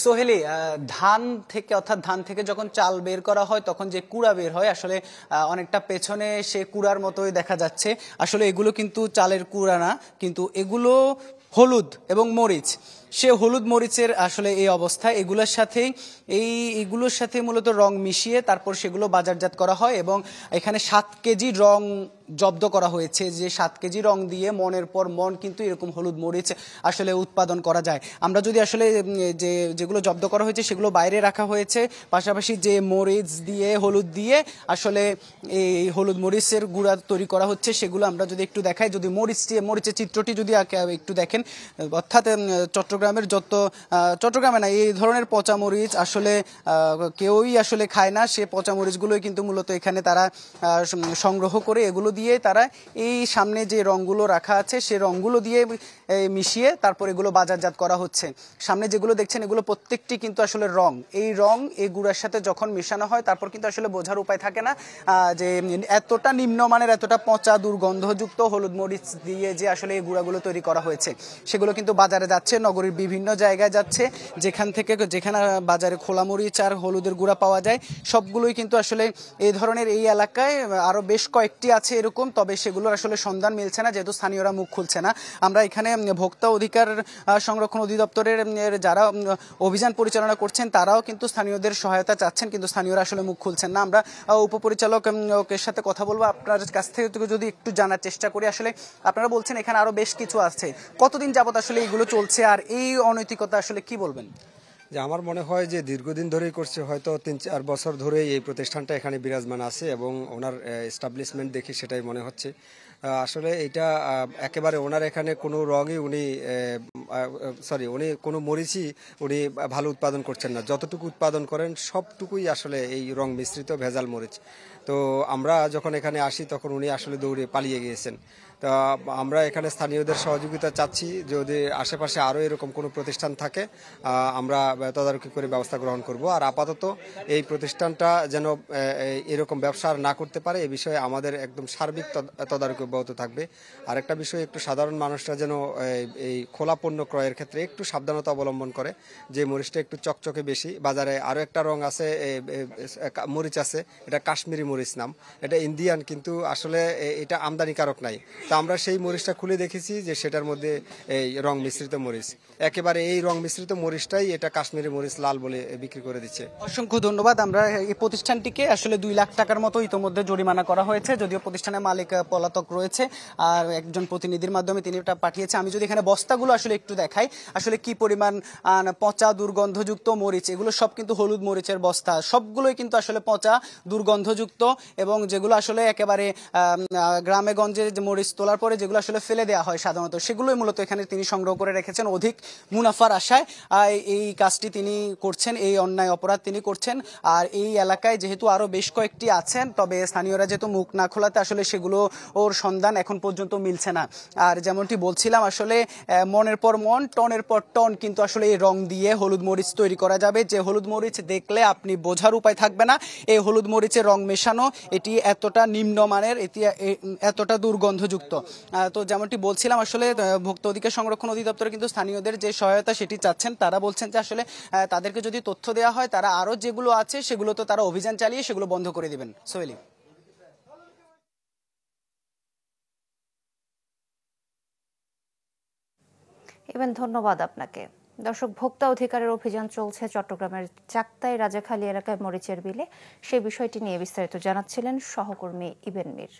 সোহেলি, ধান থেকে অর্থাৎ ধান থেকে যখন চাল বের করা হয় তখন যে কুড়া বের হয় আসলে অনেকটা পেছনে সে কুড়ার মতোই দেখা যাচ্ছে। আসলে এগুলো কিন্তু চালের কুড়া না, কিন্তু এগুলো হলুদ এবং মরিচ। সে হলুদ মরিচের আসলে এই অবস্থা। এগুলোর সাথে মূলত রং মিশিয়ে তারপর সেগুলো বাজারজাত করা হয় এবং এখানে 7 কেজি রং জব্দ করা হয়েছে। যে 7 কেজি রং দিয়ে মনের পর মন কিন্তু এরকম হলুদ মরিচ আসলে উৎপাদন করা যায়। আমরা যদি আসলে যেগুলো জব্দ করা হয়েছে সেগুলো বাইরে রাখা হয়েছে, পাশাপাশি যে মরিচ দিয়ে হলুদ দিয়ে আসলে এই হলুদ মরিচের গুঁড়া তৈরি করা হচ্ছে সেগুলো আমরা যদি একটু দেখাই, যদি মরিচের চিত্রটি যদি একটু দেখেন, অর্থাৎ চট্টগ্রামে না, এই ধরনের পচা মরিচ আসলে কেউই আসলে খায় না। সে পচা মরিচগুলোই কিন্তু মূলত এখানে তারা সংগ্রহ করে এগুলো দিয়ে তারা এই সামনে যে রংগুলো রাখা আছে সে রংগুলো দিয়ে মিশিয়ে তারপর এগুলো বাজারজাত করা হচ্ছে। সামনে যেগুলো দেখছেন এগুলো প্রত্যেকটি কিন্তু আসলে রং। এই গুঁড়ার সাথে যখন মেশানো হয় তারপর কিন্তু আসলে বোঝার উপায় থাকে না যে এতটা নিম্নমানের, এতটা পচা দুর্গন্ধযুক্ত হলুদ মরিচ দিয়ে যে আসলে এই গুঁড়াগুলো তৈরি করা হয়েছে। সেগুলো কিন্তু বাজারে যাচ্ছে, নগরীর বিভিন্ন জায়গায় যাচ্ছে। যেখানে বাজারে খোলা মরিচ আর হলুদের গুঁড়া পাওয়া যায় সবগুলোই কিন্তু আসলে এই ধরনের এই এলাকায় আরো বেশ কয়েকটি আছে এরকম, তবে সেগুলোর আসলে সন্ধান মিলছে না যেহেতু স্থানীয়রা মুখ খুলছে না। আমরা এখানে ভোক্তা অধিকার সংরক্ষণ অধিদপ্তরের যারা অভিযান পরিচালনা করছেন তারাও কিন্তু স্থানীয়দের সহায়তা চাচ্ছেন, কিন্তু স্থানীয়রা আসলে মুখ খুলছেন না। আমরা উপপরিচালকের সাথে কথা বলবো, আপনার কাছ থেকে যদি একটু জানার চেষ্টা করি। আসলে আপনারা বলছেন এখানে আরো বেশ কিছু আছে, কতদিন যাবত আসলে এগুলো চলছে আর এই অনৈতিকতা আসলে কি বলবেন? যে আমার মনে হয় যে দীর্ঘদিন ধরেই করছে, হয়তো 3-4 বছর ধরেই এই প্রতিষ্ঠানটা এখানে বিরাজমান আছে এবং ওনার এস্টাবলিশমেন্ট দেখি সেটাই মনে হচ্ছে। আসলে এটা একেবারে ওনার এখানে কোনো রঙই উনি কোনো মরিচই উনি ভালো উৎপাদন করছেন না। যতটুকু উৎপাদন করেন সবটুকুই আসলে এই রং মিশ্রিত ভেজাল মরিচ। তো আমরা যখন এখানে আসি তখন উনি আসলে দৌড়ে পালিয়ে গিয়েছেন। তা আমরা এখানে স্থানীয়দের সহযোগিতা চাচ্ছি, যদি আশেপাশে আরও এরকম কোনো প্রতিষ্ঠান থাকে আমরা তদারকি করে ব্যবস্থা গ্রহণ করব। আর আপাতত এই প্রতিষ্ঠানটা যেন এরকম ব্যবসা আর না করতে পারে এ বিষয়ে আমাদের একদম সার্বিক তদারকি অব্যাহত থাকবে। আর একটা বিষয়, একটু সাধারণ মানুষরা যেন এই খোলা পণ্য ক্রয়ের ক্ষেত্রে একটু সাবধানতা অবলম্বন করে। যে মরিচটা একটু চকচকে বেশি, বাজারে আরও একটা রং আছে, মরিচ আছে, এটা কাশ্মীরি মরিচ নাম, এটা ইন্ডিয়ান, কিন্তু আসলে এটা আমদানিকারক নাই। তা আমরা সেই মরিচটা খুলে দেখেছি যে সেটার মধ্যে এই রং মিশ্রিত মরিচ, একেবারে এই রং মিশ্রিত মরিচটাই এটা কাশ্মীরি মরিচ লাল বলে বিক্রি করে দিচ্ছে। অসংখ্য ধন্যবাদ। আমরা এই প্রতিষ্ঠানটিকে আসলে 2 লাখ টাকার মতো ইতোমধ্যে জরিমানা করা হয়েছে, যদিও প্রতিষ্ঠানের মালিক পলাতক রয়েছে আর একজন প্রতিনিধির মাধ্যমে তিনি এটা পাঠিয়েছে। আমি যদি এখানে বস্তাগুলো আসলে একটু দেখাই, আসলে কি পরিমাণ পচা দুর্গন্ধযুক্ত মরিচ, এগুলো সব কিন্তু হলুদ মরিচের বস্তা, সবগুলোই কিন্তু আসলে পচা দুর্গন্ধযুক্ত এবং যেগুলো আসলে একেবারে গ্রামে গঞ্জে মরিচ তোলার পরে যেগুলো আসলে ফেলে দেওয়া হয় সাধারণত, সেগুলোই মূলত এখানে তিনি সংগ্রহ করে রেখেছেন অধিক মুনাফার আশায়। এই কাজটি তিনি করছেন, এই অন্যায় অপরাধ তিনি করছেন। আর এই এলাকায় যেহেতু আরো বেশ কয়েকটি আছেন, তবে স্থানীয়রা যেহেতু মুখ না খোলাতে আসলে সেগুলো ওর সন্ধান এখন পর্যন্ত মিলছে না। আর যেমনটি বলছিলাম, আসলে মনের পর মন, টনের পর টন কিন্তু আসলে এই রং দিয়ে হলুদ মরিচ তৈরি করা যাবে। যে হলুদ মরিচ দেখলে আপনি বোঝার উপায় থাকবে না এই হলুদ মরিচের রং মেশানো, এটি এতটা নিম্নমানের, এটি এতটা দুর্গন্ধযুক্ত। তো যেমনটি বলছিলাম, আসলে ভোক্তা অধিকার সংরক্ষণ অধিদপ্তর কিন্তু স্থানীয়দের যে সহায়তা সেটি চাচ্ছেন। তারা বলছেন যে আসলে তাদেরকে যদি তথ্য দেওয়া হয় তারা আরো যেগুলো আছে সেগুলো তো তারা অভিযান চালিয়ে সেগুলো বন্ধ করে দিবেন। সোহেলি, ধন্যবাদ আপনাকে। দর্শক, ভোক্তা অধিকারের অভিযান চলছে চট্টগ্রামের চাক্তাই রাজাখালী এলাকায় মরিচের বিলে। সেই বিষয়টি নিয়ে বিস্তারিত জানাচ্ছিলেন সহকর্মী ইবেন মীর।